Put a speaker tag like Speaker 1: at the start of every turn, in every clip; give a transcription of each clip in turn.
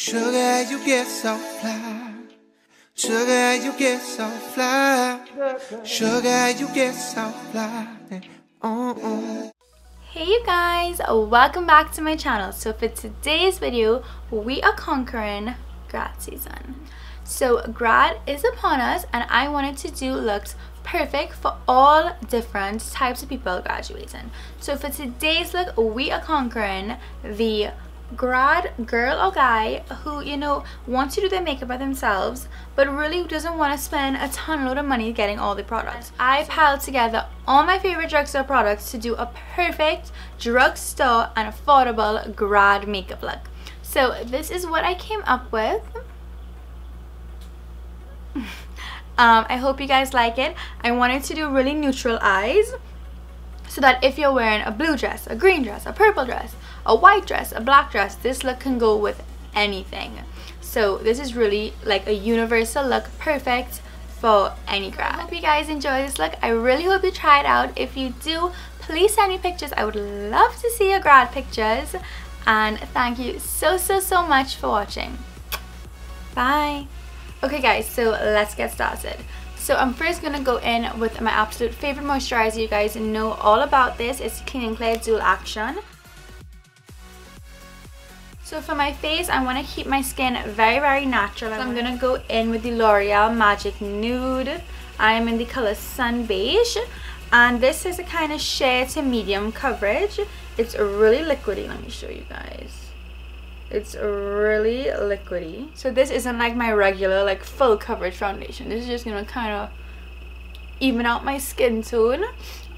Speaker 1: Sugar, you get so fly. Sugar, you get so fly. Sugar, you get so fly.
Speaker 2: Hey you guys, welcome back to my channel. So for today's video, we are conquering grad season. So grad is upon us and I wanted to do looks perfect for all different types of people graduating. So for today's look, we are conquering the grad girl or guy who, you know, wants to do their makeup by themselves but really doesn't want to spend a ton load of money getting all the products. I piled together all my favorite drugstore products to do a perfect drugstore and affordable grad makeup look. So this is what I came up with. I hope you guys like it. I wanted to do really neutral eyes so that if you're wearing a blue dress, a green dress, a purple dress, a white dress, a black dress, this look can go with anything. So this is really like a universal look, perfect for any grad. I hope you guys enjoy this look. I really hope you try it out. If you do, please send me pictures. I would love to see your grad pictures. And thank you so much for watching. Bye. Okay guys, so let's get started. So I'm first gonna go in with my absolute favorite moisturizer. You guys know all about this. It's Clean and Clear Dual Action. So for my face, I want to keep my skin very natural. So I'm gonna go in with the L'Oreal Magic Nude. I'm in the color Sun Beige, and this is a kind of sheer to medium coverage. It's really liquidy. Let me show you guys. It's really liquidy. So this isn't like my regular like full coverage foundation. This is just gonna kind of even out my skin tone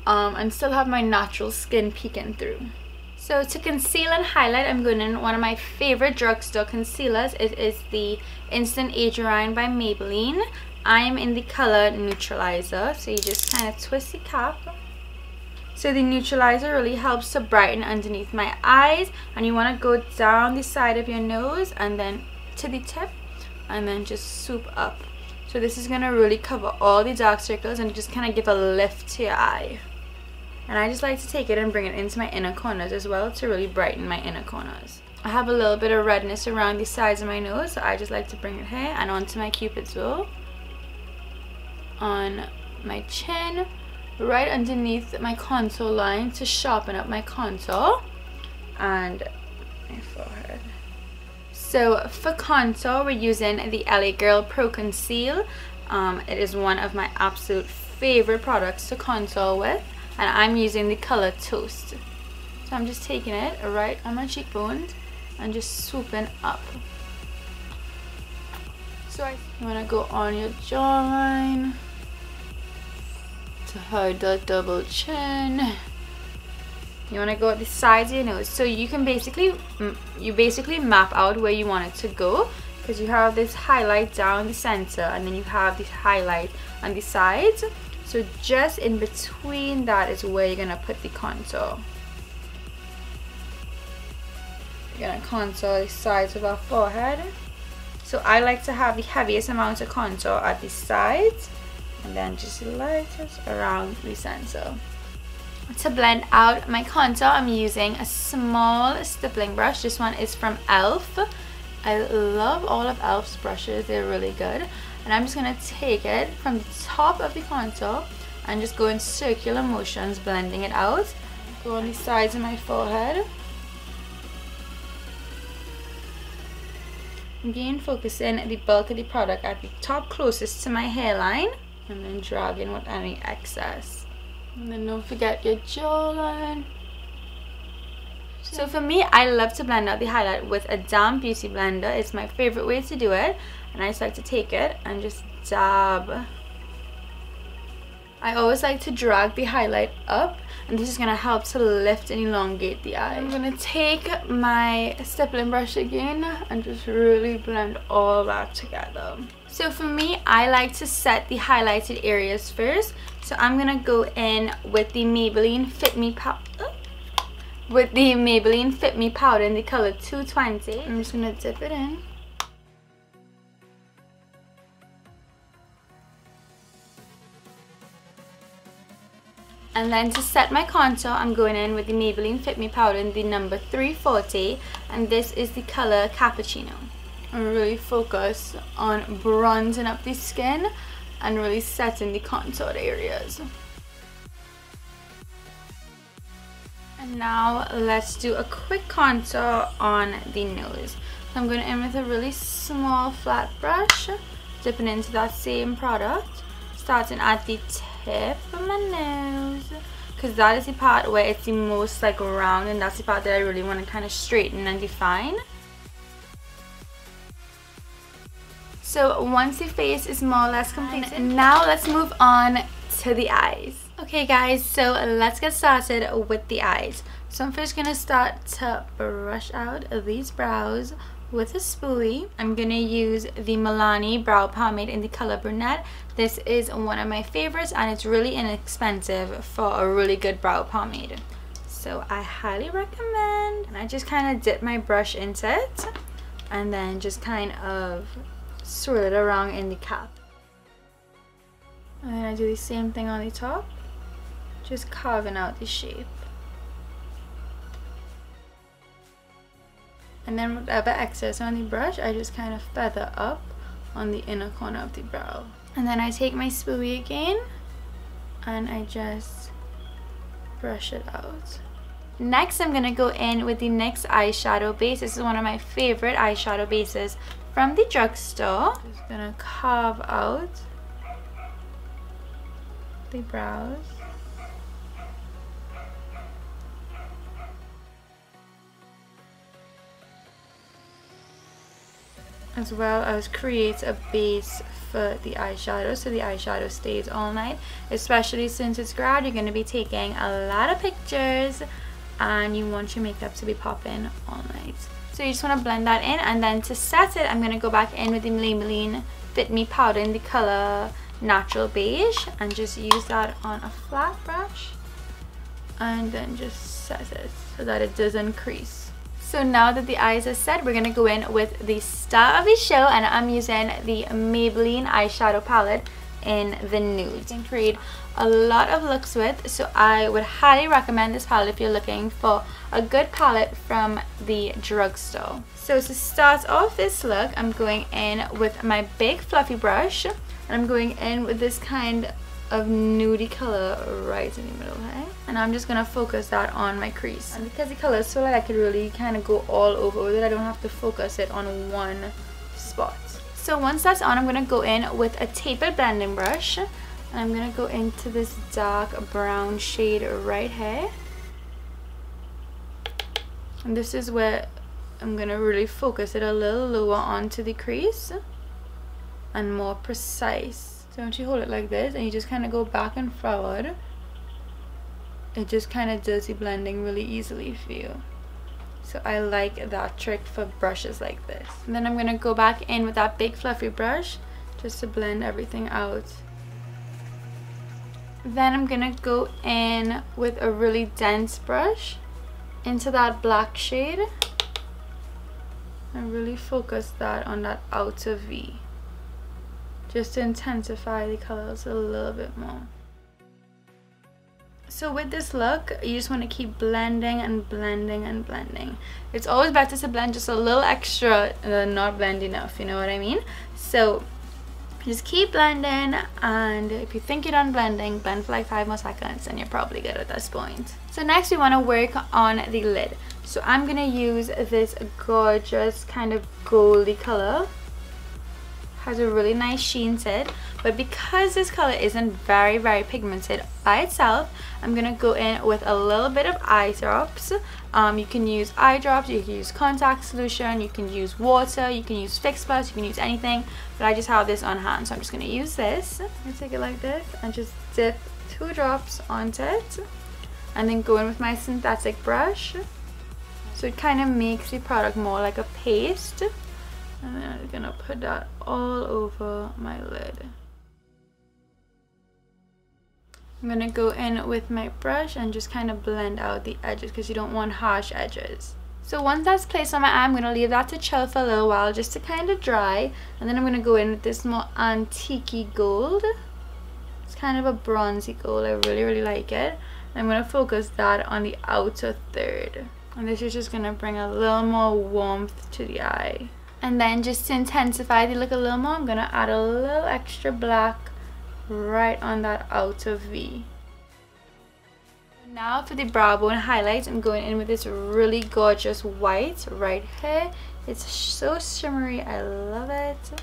Speaker 2: and still have my natural skin peeking through. So to conceal and highlight, I'm going in one of my favorite drugstore concealers. It is the Instant Age Rewind by Maybelline. I'm in the color Neutralizer. So you just kind of twist the cap. So the neutralizer really helps to brighten underneath my eyes, and you want to go down the side of your nose and then to the tip and then just swoop up. So this is going to really cover all the dark circles and just kind of give a lift to your eye. And I just like to take it and bring it into my inner corners as well to really brighten my inner corners. I have a little bit of redness around the sides of my nose, so I just like to bring it here and onto my Cupid's bow, on my chin, right underneath my contour line to sharpen up my contour, and my forehead. So for contour, we're using the LA Girl Pro Conceal. It is one of my absolute favorite products to contour with, and I'm using the color Toast. So I'm just taking it right on my cheekbones and just swooping up. So you want to go on your jawline to hide that double chin. You want to go at the sides of your nose, so you can basically map out where you want it to go, because you have this highlight down the center and then you have this highlight on the sides. So just in between that is where you're gonna put the contour. You're gonna contour the sides of our forehead. So I like to have the heaviest amount of contour at the sides, and then just lightest around the center. To blend out my contour, I'm using a small stippling brush. This one is from e.l.f. I love all of e.l.f.'s brushes, they're really good. And I'm just going to take it from the top of the contour and just go in circular motions, blending it out. Go on the sides of my forehead. Again, focusing the bulk of the product at the top closest to my hairline, and then drag in with any excess. And then don't forget your jawline. So for me, I love to blend out the highlight with a damp beauty blender. It's my favorite way to do it, and I just like to take it and just dab. I always like to drag the highlight up, and this is going to help to lift and elongate the eye. I'm going to take my stippling brush again and just really blend all that together. So for me, I like to set the highlighted areas first. So I'm going to go in with the Maybelline Fit Me powder. With the Maybelline Fit Me powder in the color 220. I'm just going to dip it in. And then to set my contour, I'm going in with the Maybelline Fit Me powder in the number 340, and this is the color Cappuccino. and really focus on bronzing up the skin and really setting the contoured areas. And now let's do a quick contour on the nose. So I'm going in with a really small flat brush, dipping into that same product, starting at the tip of my nose, because that is the part where it's the most like round, and that's the part that I really want to kind of straighten and define. So once the face is more or less completed, now let's move on to the eyes. Okay guys, so let's get started with the eyes. So I'm first gonna start to brush out these brows with a spoolie. I'm gonna use the Milani brow pomade in the color brunette. This is one of my favorites and it's really inexpensive for a really good brow pomade. So I highly recommend. And I just kind of dip my brush into it and then just kind of swirl it around in the cap. And then I do the same thing on the top, just carving out the shape. And then whatever excess on the brush, I just kind of feather up on the inner corner of the brow. And then I take my spoolie again and I just brush it out. Next, I'm gonna go in with the NYX eyeshadow base. This is one of my favorite eyeshadow bases from the drugstore. Just gonna carve out the brows. As well as create a base for the eyeshadow so the eyeshadow stays all night, especially since it's grad. You're going to be taking a lot of pictures and you want your makeup to be popping all night. So you just want to blend that in, and then to set it, I'm going to go back in with the Maybelline Fit Me powder in the color Natural Beige and just use that on a flat brush and then just set it so that it doesn't crease. So now that the eyes are set, we're going to go in with the star of the show, and I'm using the Maybelline eyeshadow palette in the nude. You can create a lot of looks with, so I would highly recommend this palette if you're looking for a good palette from the drugstore. So to start off this look, I'm going in with my big fluffy brush, and I'm going in with this kind of nudie color right in the middle here, and I'm just gonna focus that on my crease. And because the color is so light, I could really kind of go all over with it. I don't have to focus it on one spot. So once that's on, I'm gonna go in with a tapered blending brush, and I'm gonna go into this dark brown shade right here, and this is where I'm gonna really focus it a little lower onto the crease and more precise. So once you hold it like this and you just kind of go back and forward, it just kind of does the blending really easily for you. So I like that trick for brushes like this. And then I'm going to go back in with that big fluffy brush just to blend everything out. Then I'm going to go in with a really dense brush into that black shade and really focus that on that outer V, just to intensify the colors a little bit more. So with this look, you just want to keep blending and blending and blending. It's always better to blend just a little extra than not blend enough, you know what I mean? So just keep blending, and if you think you're done blending, blend for like 5 more seconds and you're probably good at this point. So next we want to work on the lid. So I'm going to use this gorgeous kind of goldy color. Has a really nice sheen to it, but because this color isn't very pigmented by itself, I'm gonna go in with a little bit of eye drops. You can use eye drops, you can use contact solution, you can use water, you can use Fix Plus, you can use anything, but I just have this on hand, so I'm just gonna use this. I'm gonna take it like this and just dip 2 drops onto it, and then go in with my synthetic brush, so it kind of makes the product more like a paste. And then I'm gonna put that all over my lid. I'm gonna go in with my brush and just kind of blend out the edges because you don't want harsh edges. So once that's placed on my eye, I'm gonna leave that to chill for a little while just to kind of dry. And then I'm gonna go in with this more antique-y gold. It's kind of a bronzy gold. I really like it. And I'm gonna focus that on the outer third. And this is just gonna bring a little more warmth to the eye. And then just to intensify the look a little more, I'm going to add a little extra black right on that outer V. Now for the brow bone highlight, I'm going in with this really gorgeous white right here. It's so shimmery, I love it.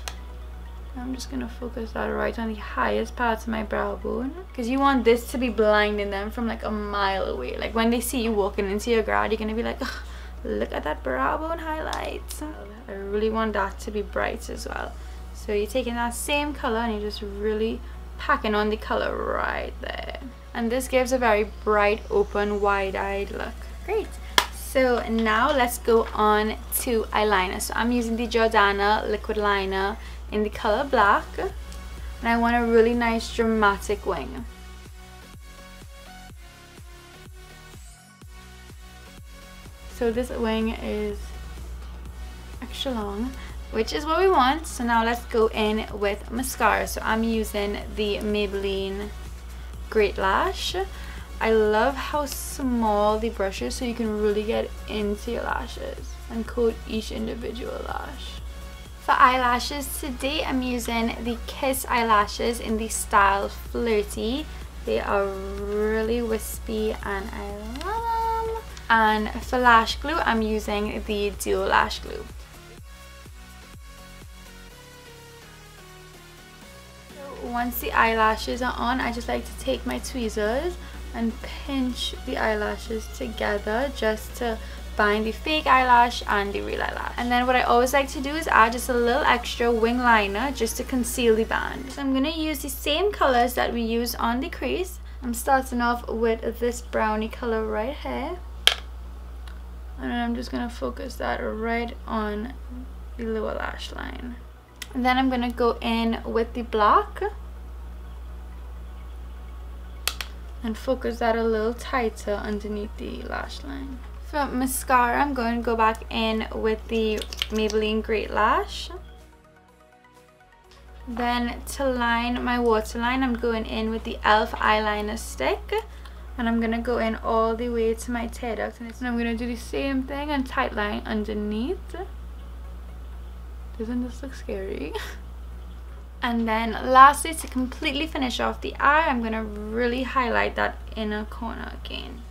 Speaker 2: I'm just going to focus that right on the highest parts of my brow bone, because you want this to be blinding them from like a mile away. Like when they see you walking into your grad, you're going to be like, oh, look at that brow bone highlight. I really want that to be bright as well. So you're taking that same color and you're just really packing on the color right there. And this gives a very bright, open, wide-eyed look. Great. So now let's go on to eyeliner. So I'm using the Jordana liquid liner in the color black, and I want a really nice dramatic wing. So this wing is extra long, which is what we want. So now let's go in with mascara. So I'm using the Maybelline Great Lash. I love how small the brush is, so you can really get into your lashes and coat each individual lash. For eyelashes today, I'm using the Kiss eyelashes in the style Flirty. They are really wispy and I love them. And for lash glue, I'm using the Duo Lash Glue. So once the eyelashes are on, I just like to take my tweezers and pinch the eyelashes together just to bind the fake eyelash and the real eyelash. And then what I always like to do is add just a little extra wing liner just to conceal the band. So I'm going to use the same colors that we used on the crease. I'm starting off with this brownie color right here, and then I'm just going to focus that right on the lower lash line. And then I'm going to go in with the black and focus that a little tighter underneath the lash line. For mascara, I'm going to go back in with the Maybelline Great Lash. Then to line my waterline, I'm going in with the e.l.f. eyeliner stick. And I'm going to go in all the way to my tear duct. And I'm going to do the same thing and tight line underneath. Doesn't this look scary? And then lastly, to completely finish off the eye, I'm going to really highlight that inner corner again.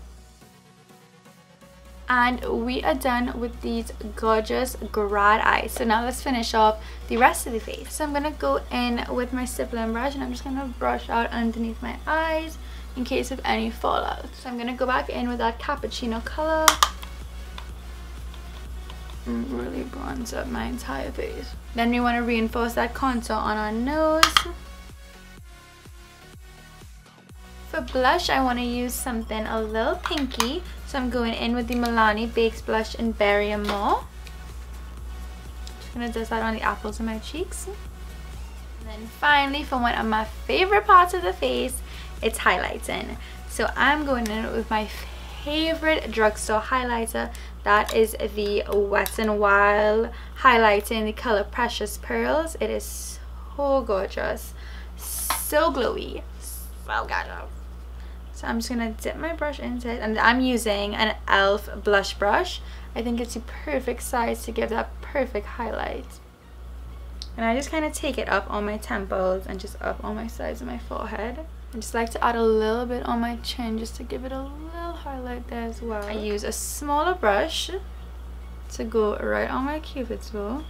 Speaker 2: And we are done with these gorgeous grad eyes. So now let's finish off the rest of the face. So I'm going to go in with my stippling brush and I'm just going to brush out underneath my eyes in case of any fallout. So I'm going to go back in with that cappuccino color and really bronze up my entire face. Then we want to reinforce that contour on our nose. For blush, I want to use something a little pinky. So I'm going in with the Milani Baked Blush in Berry and More. Just going to dust that on the apples of my cheeks. And then finally, for one of my favorite parts of the face, it's highlighting. So I'm going in with my favorite drugstore highlighter. That is the Wet n Wild highlighter in the color Precious Pearls. It is so gorgeous, so glowy, so gorgeous. So I'm just going to dip my brush into it, and I'm using an e.l.f. blush brush. I think it's the perfect size to give that perfect highlight. And I just kind of take it up on my temples and just up on my sides of my forehead. I just like to add a little bit on my chin just to give it a little highlight there as well. I use a smaller brush to go right on my cupid's bow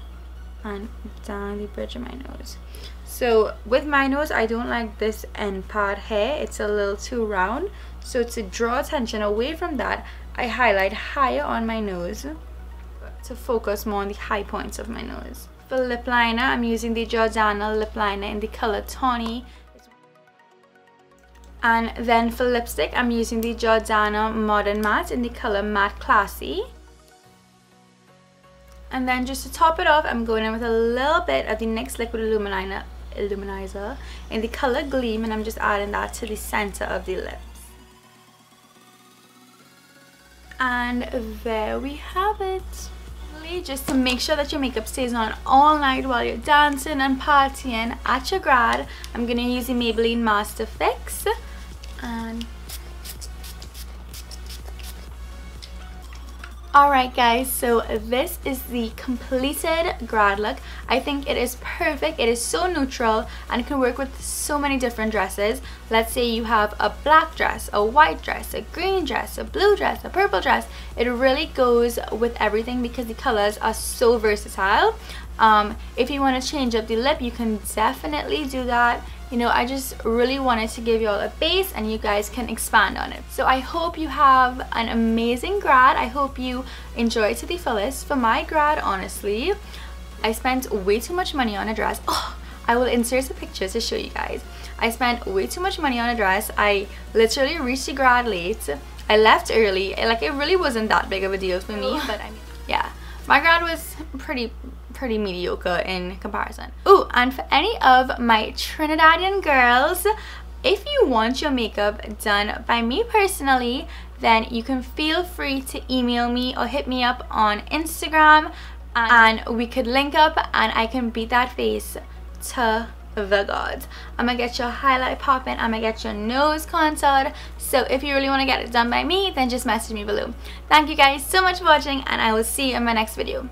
Speaker 2: and down the bridge of my nose. So with my nose, I don't like this end part here. It's a little too round. So to draw attention away from that, I highlight higher on my nose to focus more on the high points of my nose. For lip liner, I'm using the Jordana lip liner in the color Tawny. And then for lipstick, I'm using the Jordana Modern Matte in the color Matte Classy. And then just to top it off, I'm going in with a little bit of the NYX Liquid Illuminizer in the color Gleam, and I'm just adding that to the center of the lips. And there we have it. Just to make sure that your makeup stays on all night while you're dancing and partying at your grad, I'm going to use the Maybelline Master Fix. And Alright guys, so this is the completed grad look. I think it is perfect. It is so neutral and it can work with so many different dresses. Let's say you have a black dress, a white dress, a green dress, a blue dress, a purple dress. It really goes with everything because the colors are so versatile. If you want to change up the lip, you can definitely do that. You know, I just really wanted to give you all a base and you guys can expand on it. So I hope you have an amazing grad. I hope you enjoy it to the fullest. For my grad, honestly, I spent way too much money on a dress. Oh, I will insert some pictures to show you guys. I spent way too much money on a dress. I literally reached the grad late. I left early. Like, it really wasn't that big of a deal for me, but I mean, yeah. My grad was pretty mediocre in comparison. Oh, and for any of my Trinidadian girls, if you want your makeup done by me personally, then you can feel free to email me or hit me up on Instagram and we could link up and I can beat that face to the gods. I'm gonna get your highlight popping, I'm gonna get your nose contoured. So if you really want to get it done by me, then just message me below. Thank you guys so much for watching and I will see you in my next video.